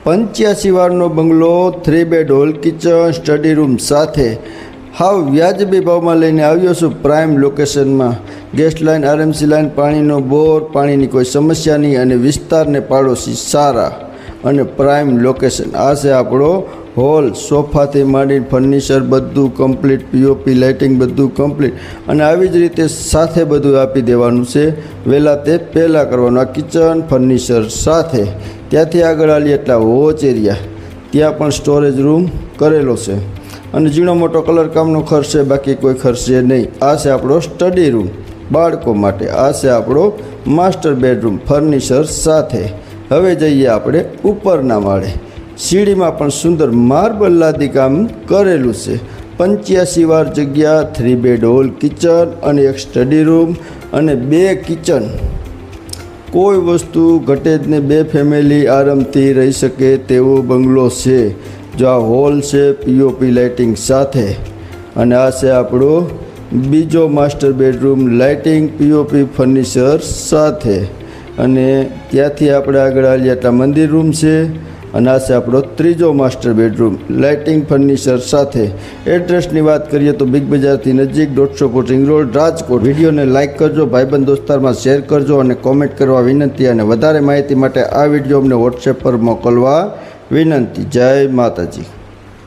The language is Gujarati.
85 વારનો બંગલો 3 bed hall kitchen study room સાથે હાવ વ્યાજબી ભાવમાં લઈને આવ્યો છું પ્રાઇમ લોકેશનમાં. ગેસ લાઇન, આરએમસી લાઇન, પાણીનો બોર, પાણીની કોઈ સમસ્યા નહીં અને વિસ્તારને પાડોશી સારા અને પ્રાઇમ લોકેશન. આ છે આપણો હોલ. સોફાથી માંડીને ફર્નિચર બધું કમ્પ્લીટ, પીઓપી લાઇટિંગ બધું કમ્પ્લીટ અને આવી જ રીતે સાથે બધું આપી દેવાનું છે. વહેલા તે પહેલાં કરવાનું. આ કિચન ફર્નિચર સાથે. ત્યાંથી આગળ આવીએ એટલા વોચ એરિયા, ત્યાં પણ સ્ટોરેજ રૂમ કરેલો છે અને ઝીણો મોટો કલર કામનો ખર્ચ છે, બાકી કોઈ ખર્ચ છે નહીં. આ છે આપણો સ્ટડી રૂમ બાળકો માટે. આ છે આપણો માસ્ટર બેડરૂમ ફર્નિચર સાથે. હવે જઈએ આપણે ઉપરના માળે. સીડીમાં પણ સુંદર માર્બલ લાદી કામ કરેલું છે. 85 વાર જગ્યા, 3 બેડ હોલ કિચન અને એક સ્ટડી રૂમ અને 2 કિચન. કોઈ વસ્તુ ઘટે જ ને, 2 ફેમિલી આરામથી રહી શકે તેવો બંગલો છે. જો આ હોલ છે પીઓપી લાઇટિંગ સાથે અને આ છે આપણો બીજો master bedroom lighting POP furniture સાથે. અને ત્યાંથી આપણે આગળ આવીએ એટલા મંદિર રૂમ છે અને આ છે આપણો ત્રીજો માસ્ટર બેડરૂમ લાઇટિંગ ફર્નિચર સાથે. એડ્રેસની વાત કરીએ તો બિગ બજારથી નજીક 150 ફૂટ રિંગ રોડ રાજકોટ. વિડીયોને લાઇક કરજો, ભાઈબંધ દોસ્તારમાં શેર કરજો અને કોમેન્ટ કરવા વિનંતી. અને વધારે માહિતી માટે આ વિડીયો અમને વોટ્સએપ પર મોકલવા વિનંતી. જય માતાજી.